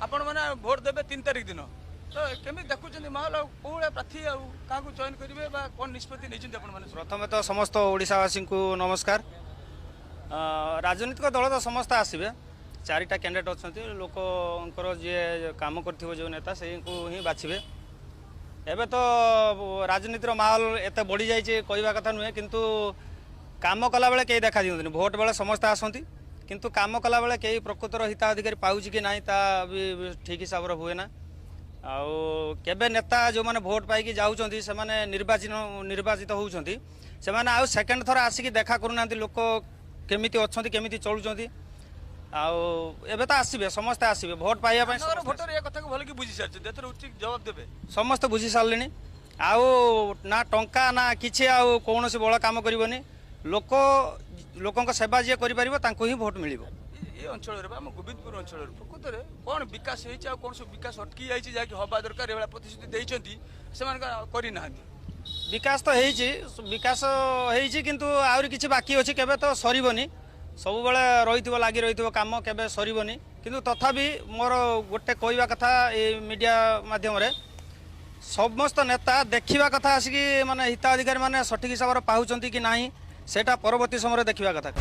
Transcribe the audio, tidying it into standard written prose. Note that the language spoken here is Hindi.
आपण मैंने भोट देवे 3 तारिख दिन तो केमी देखुं माहौल कौन प्रार्थी क्या चयन करेंगे कौन निष्पत्ति नहीं? प्रथम तो समस्त ओडिशावासी को नमस्कार। राजनीतिक दल तो समस्त आसवे 4टा कैंडिडेट अच्छा लोकर जी कम कर जो नेता से ही बाछे। एबे तो राजनीतिर माहौल एत बढ़ी जाइए कहवा कथा नुहे किंतु काम कला बेले कहीं देखा दिखती भोट बेले समस्त आसती किंतु काम कला बेले कहीं प्रकृतर हिताधिकारी पाऊँ कि ना ता भी ठीक हिसाब से हुए ना। आबे नेता जो मैंने भोट पाई जाऊँच से निर्वाचित होती से आउ सेकेंड थर आसिक देखा करूना लोक केमी अच्छा केमी चलुँच आबे तो आसवे समस्ते आसवे भोट पाइबा भोटर ये कथा को भल कि बुझी सारी उचित जवाब देवे समस्त बुझी सारे आउ ना टंका ना किसी आउ कौन बड़ कम करनी लोक लोकों सेवा जी कर ही भोट मिल ये अंचल गोविंदपुर अंचल प्रकृत में कौन विकास कौन सब विकास अटकी जाए हवा दरकार ये प्रतिश्रुति देती करना विकास तो विकास किंतु आहरी किसी बाकी अच्छी केबे तो सरबनी सब बेले रही लगी रही कम केबे सरबनी किंतु तथापि मोर गोटे कहवा कथा ये मीडिया माध्यम समस्त नेता देखा कथा आसिक माने हिताधिकारी माने सठिक हिसाब से पाँच कि ना सेटा परवर्ती समय देखा कथा।